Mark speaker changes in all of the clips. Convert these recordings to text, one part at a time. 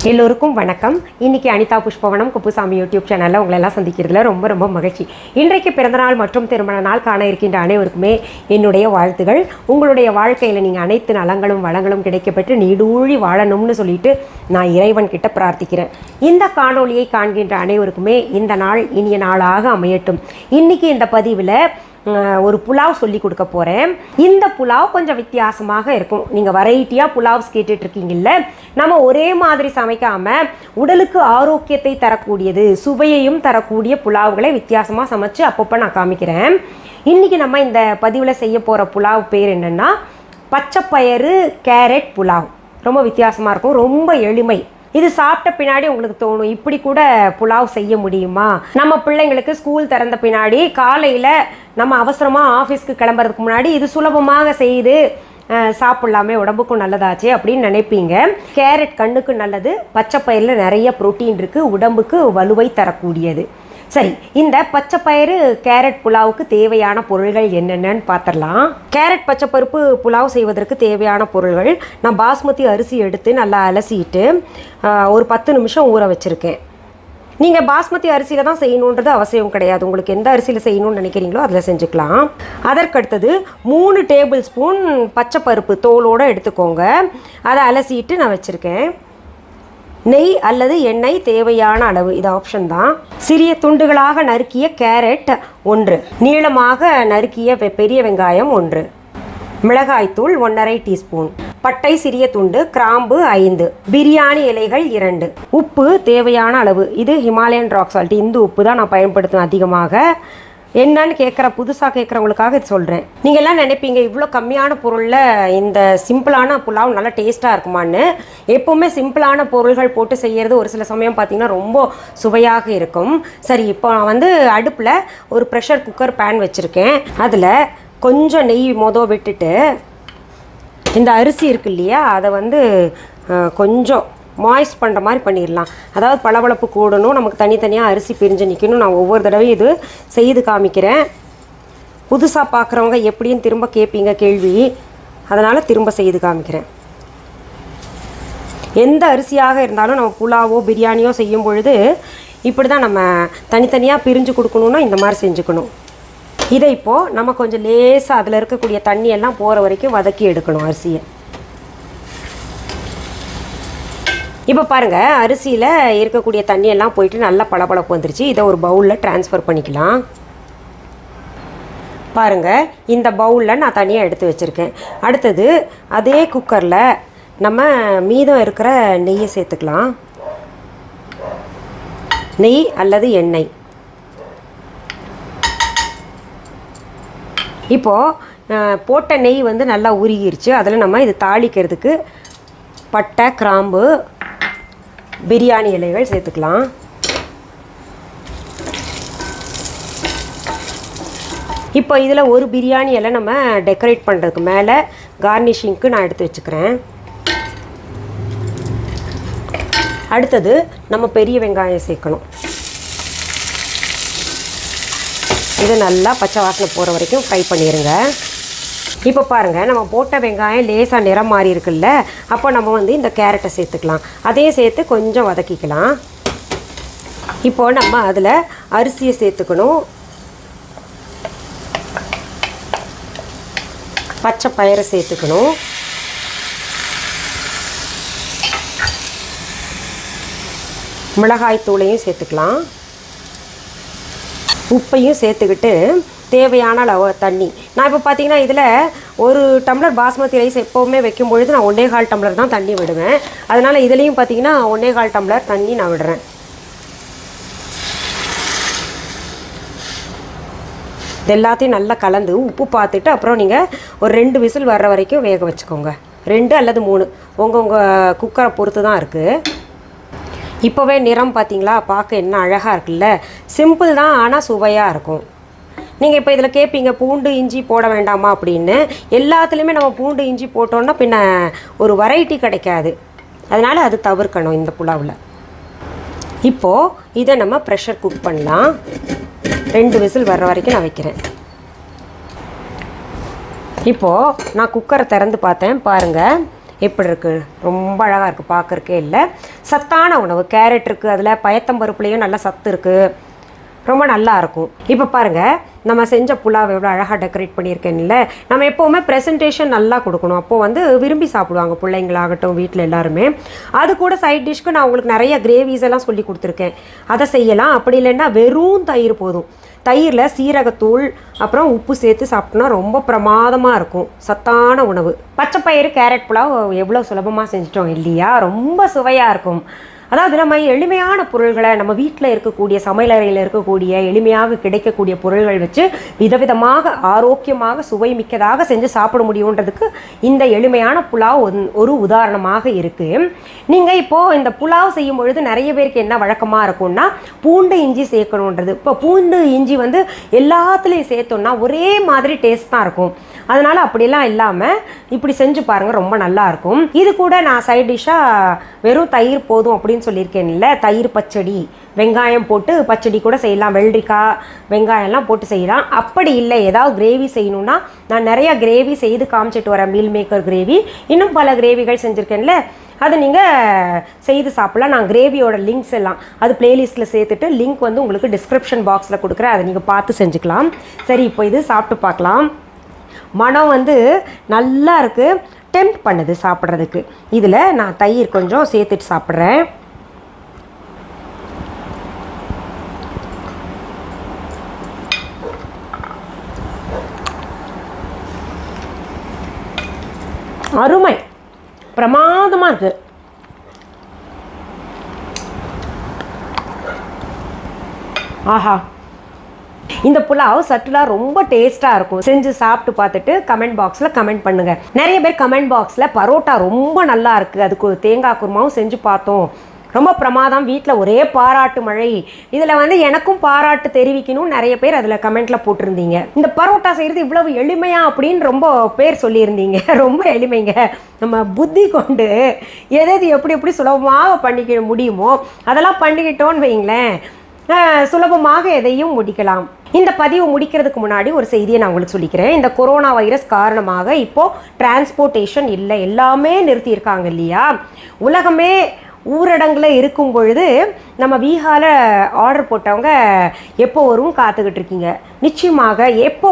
Speaker 1: எல்லோருக்கும் வணக்கம். இன்னைக்கு அனிதா புஷ்பவனம் குப்புசாமி யூடியூப் சேனலில் உங்களை எல்லாம் சந்திக்கிறதுல ரொம்ப ரொம்ப மகிழ்ச்சி. இன்றைக்கு பிறந்தநாள் மற்றும் திருமண நாள் காண இருக்கின்ற அனைவருக்குமே என்னுடைய வாழ்த்துகள். உங்களுடைய வாழ்க்கையில் நீங்கள் அனைத்து நலங்களும் வளங்களும் கிடைக்கப்பெற்று நீடூழி வாழணும்னு சொல்லிட்டு நான் இறைவன் கிட்ட பிரார்த்திக்கிறேன். இந்த காணொளியை காண்கின்ற அனைவருக்குமே இந்த நாள் இனிய நாளாக அமையட்டும். இன்னைக்கு இந்த பதிவில் ஒரு புலாவ் சொல்லி கொடுக்க போகிறேன். இந்த புலாவ் கொஞ்சம் வித்தியாசமாக இருக்கும். நீங்கள் வெரைட்டியாக புலாவ்ஸ் கேட்டுட்ருக்கீங்கல்ல, நம்ம ஒரே மாதிரி சமைக்காமல் உடலுக்கு ஆரோக்கியத்தை தரக்கூடியது, சுவையையும் தரக்கூடிய புலாவ்களை வித்தியாசமாக சமைச்சு அப்பப்போ நான் காமிக்கிறேன். இன்றைக்கி நம்ம இந்த பதிவில் செய்ய போகிற புலாவ் பேர் என்னென்னா பச்சைப்பயிறு கேரட் புலாவ். ரொம்ப வித்தியாசமாக இருக்கும், ரொம்ப எளிமை. இது சாப்பிட்ட பின்னாடி உங்களுக்கு தோணும், இப்படி கூட புலாவ் செய்ய முடியுமா? நம்ம பிள்ளைங்களுக்கு ஸ்கூல் திறந்த பின்னாடி காலையில் நம்ம அவசரமாக ஆஃபீஸ்க்கு கிளம்புறதுக்கு முன்னாடி இது சுலபமாக செய்து சாப்பிட்லாமே, உடம்புக்கும் நல்லதாச்சு அப்படின்னு நினைப்பீங்க. கேரட் கண்ணுக்கு நல்லது, பச்சைப்பயிரில் நிறைய புரோட்டீன் இருக்குது, உடம்புக்கு வலுவை தரக்கூடியது. சரி, இந்த பச்சைப்பயிறு கேரட் புலாவுக்கு தேவையான பொருள்கள் என்னென்னு பார்த்துடலாம். கேரட் பச்சைப்பருப்பு புலாவ் செய்வதற்கு தேவையான பொருள்கள், நான் பாஸ்மதி அரிசி எடுத்து நல்லா அலசிட்டு ஒரு 10 நிமிஷம் ஊற வச்சுருக்கேன். நீங்கள் பாஸ்மதி அரிசியில் தான் செய்யணுன்றது அவசியம் கிடையாது. உங்களுக்கு எந்த அரிசியில் செய்யணும்னு நினைக்கிறீங்களோ அதில் செஞ்சுக்கலாம். அதற்கடுத்தது 3 டேபிள் ஸ்பூன் பச்சைப்பருப்பு தோலோடு எடுத்துக்கோங்க. அதை அலசிட்டு நான் வச்சுருக்கேன். நெய் அல்லது எண்ணெய் தேவையான அளவு, இது ஆப்ஷன் தான். சிறிய துண்டுகளாக நறுக்கிய கேரட் 1, நீளமாக நறுக்கிய பெரிய வெங்காயம் 1, மிளகாய்த்தூள் 1½ டீஸ்பூன், பட்டை சிறிய துண்டு, கிராம்பு 5, பிரியாணி இலைகள் 2, உப்பு தேவையான அளவு. இது ஹிமாலயன் ராக் சால்ட், இந்த உப்பு தான் நான் பயன்படுத்துவேன் அதிகமாக. என்னன்னு புதுசாக கேட்குறவங்களுக்காக இது சொல்கிறேன். நீங்கள் எல்லாம் நினைப்பீங்க இவ்வளோ கம்மியான பொருளில் இந்த சிம்பிளான புலாவ் நல்லா டேஸ்ட்டாக இருக்குமான்னு. எப்போவுமே சிம்பிளான பொருள்கள் போட்டு செய்கிறது ஒரு சில சமயம் பார்த்திங்கன்னா ரொம்ப சுவையாக இருக்கும். சரி, இப்போ நான் அடுப்பில் ஒரு ப்ரெஷர் குக்கர் பேன் வச்சுருக்கேன். அதில் கொஞ்சம் நெய் விட்டுட்டு இந்த அரிசி இருக்கு இல்லையா, அதை கொஞ்சம் மாய்ஸ்ட் பண்ணுற மாதிரி பண்ணிடலாம். அதாவது பளபளப்பு கூடணும், நமக்கு தனித்தனியாக அரிசி பிரிஞ்சு நிற்கணும். நான் ஒவ்வொரு தடவையும் இது செய்து காமிக்கிறேன். புதுசாக பார்க்குறவங்க எப்படின்னு திரும்ப கேட்பீங்க கேள்வி, அதனால் திரும்ப செய்து காமிக்கிறேன். எந்த அரிசியாக இருந்தாலும் நம்ம புலாவோ பிரியாணியோ செய்யும் பொழுது இப்படி தான் நம்ம தனித்தனியாக பிரிஞ்சு கொடுக்கணுன்னா இந்த மாதிரி செஞ்சுக்கணும். இதை இப்போது நம்ம கொஞ்சம் லேசாக அதில் இருக்கக்கூடிய தண்ணியெல்லாம் போகிற வரைக்கும் வதக்கி எடுக்கணும் அரிசியை. இப்போ பாருங்கள், அரிசியில் இருக்கக்கூடிய தண்ணியெல்லாம் போயிட்டு நல்லா பளபளப்பு வந்துருச்சு. இதை ஒரு பவுலில் ட்ரான்ஸ்ஃபர் பண்ணிக்கலாம். பாருங்கள், இந்த பவுலில் நான் தனியாக எடுத்து வச்சுருக்கேன். அடுத்தது அதே குக்கரில் நம்ம மீதம் இருக்கிற நெய்யை சேர்த்துக்கலாம். நெய் அல்லது எண்ணெய். இப்போது போட்ட நெய் நல்லா உருகிருச்சு. அதில் நம்ம இது தாளிக்கிறதுக்கு பட்டை, கிராம்பு, பிரியாணி இலைகள் சேர்த்துக்கலாம். இப்போ இதில் ஒரு பிரியாணி இலை நம்ம டெக்கரேட் பண்ணுறதுக்கு மேலே கார்னிஷிங்க்கு நான் எடுத்து வச்சுக்கிறேன். அடுத்தது நம்ம பெரிய வெங்காயம் சேர்க்கணும். இது நல்லா பச்சை வாசனை போகிற வரைக்கும் ஃப்ரை பண்ணிடுங்க. இப்போ பாருங்கள், நம்ம போட்ட வெங்காயம் லேசாக நிறம் மாறி இருக்குல்ல, அப்போ நம்ம இந்த கேரட்டை சேர்த்துக்கலாம். அதையும் சேர்த்து கொஞ்சம் வதக்கிக்கலாம். இப்போது நம்ம அதில் அரிசியை சேர்த்துக்கணும். பச்சை பயிரை சேர்த்துக்கணும். மிளகாய் தூளையும் சேர்த்துக்கலாம். உப்பையும் சேர்த்துக்கிட்டு தேவையான அளவு தண்ணி. நான் இப்போ பார்த்தீங்கன்னா இதில் 1 டம்ளர் பாஸ்மதி ரைஸ் எப்போவுமே வைக்கும் பொழுது நான் 1.25 டம்ளர் தான் தண்ணி விடுவேன். அதனால் இதுலேயும் பார்த்தீங்கன்னா 1.25 டம்ளர் தண்ணி நான் விடுறேன். இது எல்லாத்தையும் நல்லா கலந்து உப்பு பார்த்துட்டு அப்புறம் நீங்கள் ஒரு 2 விசில் வர்ற வரைக்கும் வேக வச்சுக்கோங்க. 2 அல்லது 3 உங்கள் குக்கரை பொறுத்து தான் இருக்குது. இப்போவே நிறம் பார்த்தீங்களா, பார்க்க என்ன அழகாக இருக்குல்ல. சிம்பிள் தான், ஆனால் சுவையாக இருக்கும். நீங்கள் இப்போ இதில் கேட்பீங்க பூண்டு இஞ்சி போட வேண்டாமா அப்படின்னு. எல்லாத்துலேயுமே நம்ம பூண்டு இஞ்சி போட்டோன்னா பின்ன ஒரு வெரைட்டி கிடைக்காது. அதனால் அது தவிர்க்கணும் இந்த புலாவில். இப்போது இதை நம்ம ப்ரெஷர் குக் பண்ணலாம். 2 விசில் வர்ற வரைக்கும் நான் வைக்கிறேன். இப்போது நான் குக்கரை திறந்து பார்த்தேன். பாருங்கள், எப்படி இருக்குது, ரொம்ப அழகாக இருக்குது பார்க்குறக்கே. இல்லை சத்தான உணவு, கேரட் இருக்குது, அதில் பயத்தம்பருப்புலேயும் நல்ல சத்து இருக்குது, ரொம்ப நல்லா இருக்கும். இப்போ பாருங்கள், நம்ம செஞ்ச புலாவை எவ்வளோ அழகாக டெக்கரேட் பண்ணியிருக்கேன்ல. நம்ம எப்போவுமே ப்ரெசன்டேஷன் நல்லா கொடுக்கணும், அப்போது விரும்பி சாப்பிடுவாங்க பிள்ளைங்களாகட்டும், வீட்டில் எல்லாருமே. அது கூட சைட் டிஷ்க்கு நான் உங்களுக்கு நிறைய கிரேவிஸ் எல்லாம் சொல்லி கொடுத்துருக்கேன், அதை செய்யலாம். அப்படி இல்லைன்னா வெறும் தயிர் போதும். தயிரில் சீரகத்தூள் அப்புறம் உப்பு சேர்த்து சாப்பிட்டோன்னா ரொம்ப பிரமாதமாக இருக்கும், சத்தான உணவு. பச்சைப்பயிறு கேரட் புலாவ் எவ்வளோ சுலபமாக செஞ்சிட்டோம் இல்லையா, ரொம்ப சுவையாக இருக்கும். அதாவது நம்ம எளிமையான பொருள்களை, நம்ம வீட்டில் இருக்கக்கூடிய சமையலறையில் இருக்கக்கூடிய எளிமையாக கிடைக்கக்கூடிய பொருள்கள் வச்சு விதவிதமாக ஆரோக்கியமாக சுவை மிக்கதாக செஞ்சு சாப்பிட முடியுன்றதுக்கு இந்த எளிமையான புலாவ் ஒரு உதாரணமாக இருக்குது. நீங்கள் இப்போது இந்த புலாவ் செய்யும் பொழுது நிறைய பேருக்கு என்ன வழக்கமாக இருக்கும்னா பூண்டு இஞ்சி சேர்க்கணுன்றது. இப்போ பூண்டு இஞ்சி எல்லாத்துலேயும் சேர்த்தோம்னா ஒரே மாதிரி டேஸ்ட் தான் இருக்கும். அதனால் அப்படிலாம் இல்லாமல் இப்படி செஞ்சு பாருங்கள், ரொம்ப நல்லாயிருக்கும். இது கூட நான் சைட் டிஷ்ஷாக வெறும் தயிர் போதும் அப்படின்னு சொல்லியிருக்கேன்ல, தயிர் பச்சடி, வெங்காயம் போட்டு பச்சடி கூட செய்யலாம், வெள்ளரிக்காய் வெங்காயம்லாம் போட்டு செய்யலாம். அப்படி இல்லை ஏதாவது கிரேவி செய்யணுன்னா நான் நிறையா கிரேவி செய்து காமிச்சிட்டு வரேன், மீல் மேக்கர் கிரேவி, இன்னும் பல கிரேவிகள் செஞ்சுருக்கேன்ல, அதை நீங்கள் செய்து சாப்பிட்லாம். நான் கிரேவியோட லிங்க்ஸ் எல்லாம் அது பிளேலிஸ்ட்டில் சேர்த்துட்டு லிங்க் உங்களுக்கு டிஸ்கிரிப்ஷன் பாக்ஸில் கொடுக்குறேன், அதை நீங்கள் பார்த்து செஞ்சுக்கலாம். சரி, இப்போ இது சாப்பிட்டு பார்க்கலாம். மனம் நல்லா இருக்குது, டெம்ப்ட் பண்ணுது சாப்பிட்றதுக்கு. இதில் நான் தயிர் கொஞ்சம் சேர்த்துட்டு சாப்பிட்றேன். அருமை, பிரமாதமாக இருக்குது. ஆஹா, இந்த புலாவ் சட்டுலாக ரொம்ப டேஸ்ட்டாக இருக்கும். செஞ்சு சாப்பிட்டு பார்த்துட்டு கமெண்ட் பாக்ஸில் கமெண்ட் பண்ணுங்கள். நிறைய பேர் கமெண்ட் பாக்ஸில் பரோட்டா ரொம்ப நல்லா இருக்குது, அதுக்கு தேங்காய் குருமாவும் செஞ்சு பார்த்தோம், ரொம்ப பிரமாதம், வீட்டில் ஒரே பாராட்டு மழை. இதில் எனக்கும் பாராட்டு தெரிவிக்கணும்னு நிறைய பேர் அதில் கமெண்ட்டில் போட்டிருந்தீங்க. இந்த பரோட்டா செய்கிறது இவ்வளவு எளிமையா அப்படின்னு ரொம்ப பேர் சொல்லியிருந்தீங்க. ரொம்ப எளிமைங்க, நம்ம புத்தி கொண்டு எது எப்படி சுலபமாக பண்ணிக்க முடியுமோ அதெல்லாம் பண்ணிக்கிட்டோன்னு வைங்களேன், சுலபமாக எதையும் முடிக்கலாம். இந்த பதிவு முடிக்கிறதுக்கு முன்னாடி ஒரு செய்தியை நான் உங்களுக்கு சொல்லிக்கிறேன். இந்த கொரோனா வைரஸ் காரணமாக இப்போது டிரான்ஸ்போர்ட்டேஷன் இல்லை, எல்லாமே நிறுத்தியிருக்காங்க இல்லையா. உலகமே ஊரடங்கில் இருக்கும் பொழுது நம்ம வீஹாவில் ஆர்டர் போட்டவங்க எப்போ வரும் காத்துக்கிட்டு இருக்கீங்க. நிச்சயமாக எப்போ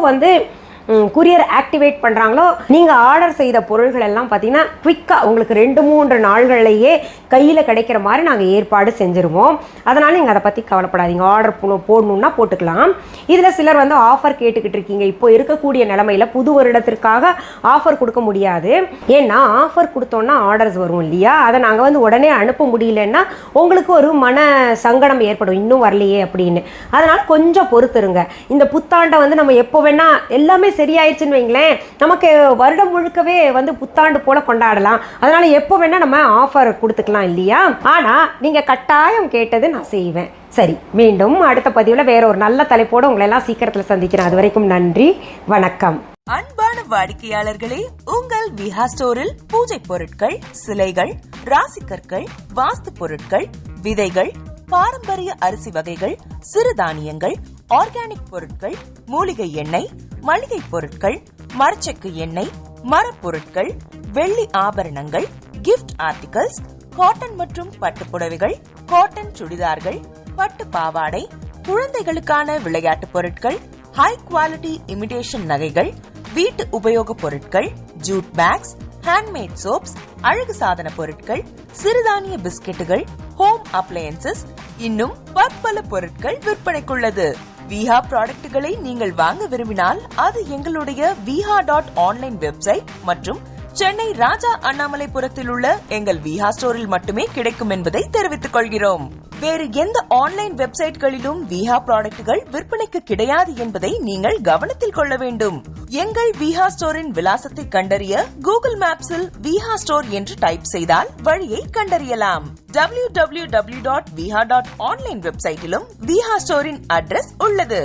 Speaker 1: குரியர் ஆக்டிவேட் பண்ணுறாங்களோ நீங்கள் ஆர்டர் செய்த பொருள்கள் எல்லாம் பார்த்தீங்கன்னா குவிக்காக உங்களுக்கு 2-3 நாள்கள்லையே கையில் கிடைக்கிற மாதிரி நாங்கள் ஏற்பாடு செஞ்சுருவோம். அதனால் நீங்கள் அதை பற்றி கவலைப்படாதீங்க, ஆர்டர் போடணுன்னா போட்டுக்கலாம். இதில் சிலர் ஆஃபர் கேட்டுக்கிட்டு இருக்கீங்க. இப்போ இருக்கக்கூடிய நிலமையில் புது வருடத்திற்காக ஆஃபர் கொடுக்க முடியாது, ஏன்னா ஆஃபர் கொடுத்தோன்னா ஆர்டர்ஸ் வரும் இல்லையா, அதை நாங்கள் உடனே அனுப்ப முடியலன்னா உங்களுக்கு ஒரு மன சங்கடம் ஏற்படும், இன்னும் வரலையே அப்படின்னு. அதனால் கொஞ்சம் பொறுத்துருங்க. இந்த புத்தாண்டை நம்ம எப்போ வேணால் எல்லாமே சரியாயிடுச்சுன்னு வைங்களேன், நமக்கு வருடம் முழுக்கவே புத்தாண்டு போல கொண்டாடலாம். அதனால எப்போ வேணா நம்ம ஆஃபர் கொடுத்துக்கலாம் இல்லையா. ஆனா நீங்க கட்டாயம் கேட்டது நான் செய்வேன். சரி, மீண்டும் அடுத்த பதிவில் வேற ஒரு நல்ல தலைப்போடு உங்களை எல்லாம் சீக்கிரத்தில் சந்திக்கிறேன். அது வரைக்கும் நன்றி, வணக்கம்.
Speaker 2: அன்பான வாடிக்கையாளர்களே, உங்கள் விஹா ஸ்டோரில் பூஜை பொருட்கள், சிலைகள், ராசிக்கற்கள், வாஸ்து பொருட்கள், விதைகள், பாரம்பரிய அரிசி வகைகள், சிறுதானியங்கள், ஆர்கானிக் பொருட்கள், மூலிகை எண்ணெய், மளிகை பொருட்கள், மரச்செக்கு எண்ணெய், மரப்பொருட்கள், வெள்ளி ஆபரணங்கள், கிஃப்ட் ஆர்டிகல்ஸ், காட்டன் மற்றும் பட்டு புடவைகள், காட்டன் சுடிதார்கள், பட்டு பாவாடை, குழந்தைகளுக்கான விளையாட்டு பொருட்கள், ஹை குவாலிட்டி இமிடேஷன் நகைகள், வீட்டு உபயோக பொருட்கள், ஜூட் பேக்ஸ், ஹேண்ட்மேட் சோப்ஸ், அழகு சாதன பொருட்கள், சிறுதானிய பிஸ்கெட்டுகள், ஹோம் அப்ளையன்சஸ், இன்னும் பற்பல பொருட்கள் விற்பனைக்குள்ளது. விஹா ப்ராடக்ட்களை நீங்கள் வாங்க விரும்பினால் அது எங்களுடைய viha.online வெப்சைட் மற்றும் சென்னை ராஜா அண்ணாமலைபுரத்தில் உள்ள எங்கள் விஹா ஸ்டோரில் மட்டுமே கிடைக்கும் என்பதை தெரிவித்துக் கொள்கிறோம். வேறு எந்த ஆன்லைன் வெப்சைட்களிலும் விஹா ப்ராடக்ட்கள் விற்பனைக்கு கிடையாது என்பதை நீங்கள் கவனத்தில் கொள்ள வேண்டும். எங்கள் விஹா ஸ்டோரின் விலாசத்தை கண்டறிய கூகுள் மேப்ஸில் விஹா ஸ்டோர் என்று டைப் செய்தால் வழியை கண்டறியலாம். www.viha.online வெப்சைட்டிலும் விஹா ஸ்டோரின் அட்ரஸ் உள்ளது.